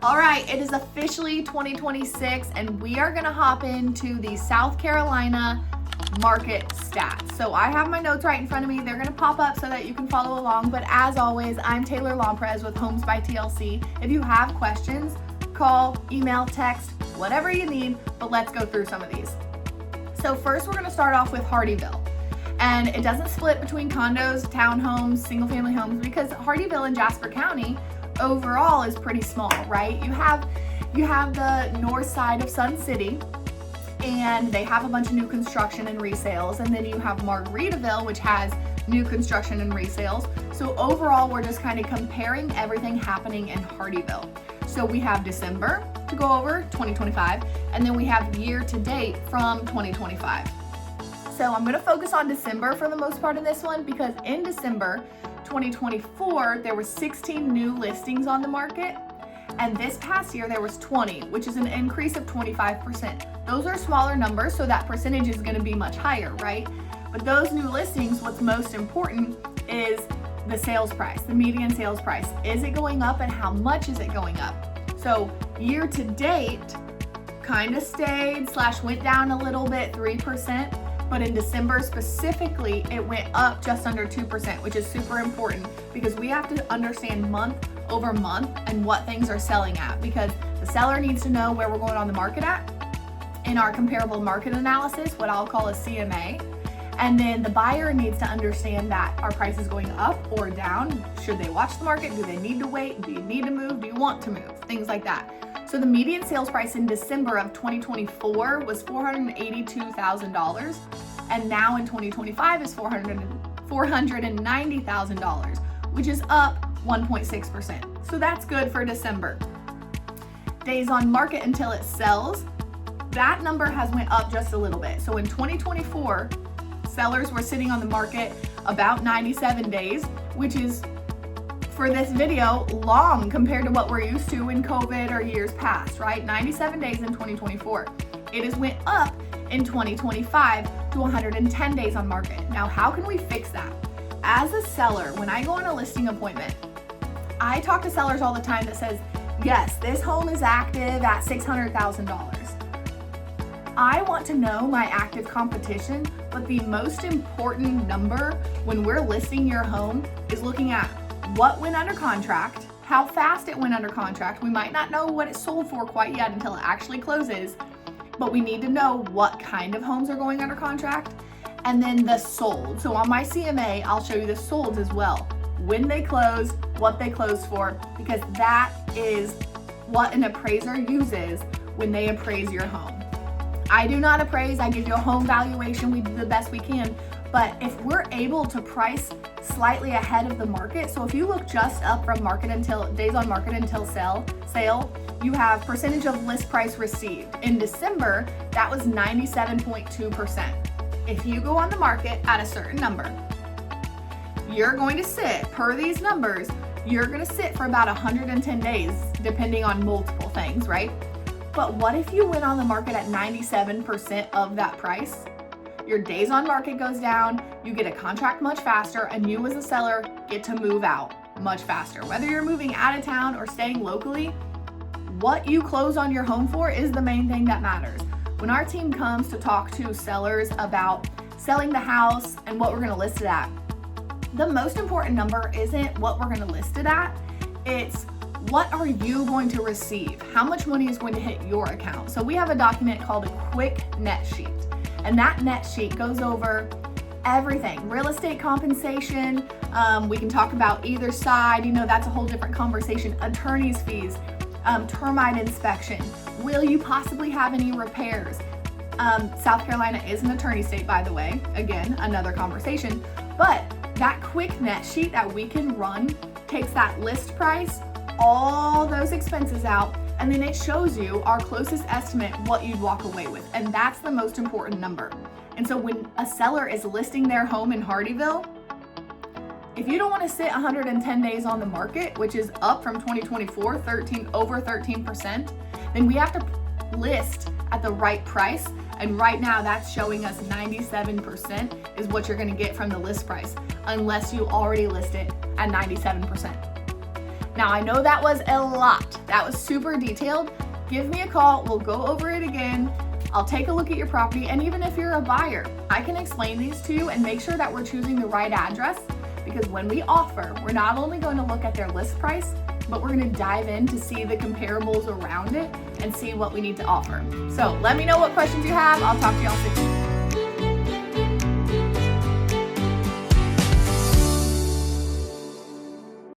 All right, it is officially 2026 and we are gonna hop into the South Carolina market stats. So I have my notes right in front of me. They're gonna pop up so that you can follow along. But as always, I'm Taylor Lomprez with Homes by TLC. If you have questions, call, email, text, whatever you need, but let's go through some of these. So first we're gonna start off with Hardeeville. And it doesn't split between condos, townhomes, single family homes, because Hardeeville in Jasper County overall is pretty small, right? You have the north side of Sun City, and they have a bunch of new construction and resales, and then you have Margaritaville, which has new construction and resales. So overall, we're just kind of comparing everything happening in Hardeeville. So we have December to go over, 2025, and then we have year to date from 2025. So I'm gonna focus on December for the most part of this one, because in December 2024, there were 16 new listings on the market. And this past year, there was 20, which is an increase of 25%. Those are smaller numbers, so that percentage is gonna be much higher, right? But those new listings, what's most important is the sales price, the median sales price. Is it going up, and how much is it going up? So year to date, kind of stayed / went down a little bit, 3%. But in December specifically, it went up just under 2%, which is super important because we have to understand month over month and what things are selling at, because the seller needs to know where we're going on the market at in our comparable market analysis, what I'll call a CMA. And then the buyer needs to understand that our price is going up or down. Should they watch the market? Do they need to wait? Do you need to move? Do you want to move? Things like that. So the median sales price in December of 2024 was $482,000, and now in 2025 is $490,000, which is up 1.6%. So that's good for December. Days on market until it sells, that number has went up just a little bit. So in 2024, sellers were sitting on the market about 97 days, which is, for this video, long compared to what we're used to in COVID or years past, right? 97 days in 2024. It has went up in 2025 to 110 days on market. Now, how can we fix that? As a seller, when I go on a listing appointment, I talk to sellers all the time that says, yes, this home is active at $600,000. I want to know my active competition, but the most important number when we're listing your home is looking at what went under contract, how fast it went under contract. We might not know what it sold for quite yet until it actually closes, but we need to know what kind of homes are going under contract, and then the sold. So on my CMA, I'll show you the solds as well. When they close, what they closed for, because that is what an appraiser uses when they appraise your home. I do not appraise, I give you a home valuation, we do the best we can, but if we're able to price slightly ahead of the market, so if you look just up from days on market until sale, you have percentage of list price received. In December, that was 97.2%. If you go on the market at a certain number, you're going to sit, per these numbers, you're gonna sit for about 110 days, depending on multiple things, right? But what if you went on the market at 97% of that price? Your days on market goes down, you get a contract much faster, and you as a seller get to move out much faster. Whether you're moving out of town or staying locally, what you close on your home for is the main thing that matters. When our team comes to talk to sellers about selling the house and what we're gonna list it at, the most important number isn't what we're gonna list it at, it's what are you going to receive? How much money is going to hit your account? So we have a document called a quick net sheet. And that net sheet goes over everything. Real estate compensation, we can talk about either side, that's a whole different conversation. Attorney's fees, termite inspection. Will you possibly have any repairs? South Carolina is an attorney state, by the way. Again, another conversation. But that quick net sheet that we can run takes that list price, all those expenses out, and then it shows you our closest estimate, what you'd walk away with. And that's the most important number. And so when a seller is listing their home in Hardeeville, if you don't want to sit 110 days on the market, which is up from 2024, over 13%, then we have to list at the right price. And right now that's showing us 97% is what you're going to get from the list price, unless you already list it at 97%. Now, I know that was a lot. That was super detailed. Give me a call. We'll go over it again. I'll take a look at your property. And even if you're a buyer, I can explain these to you and make sure that we're choosing the right address, because when we offer, we're not only going to look at their list price, but we're going to dive in to see the comparables around it and see what we need to offer. So let me know what questions you have. I'll talk to y'all soon.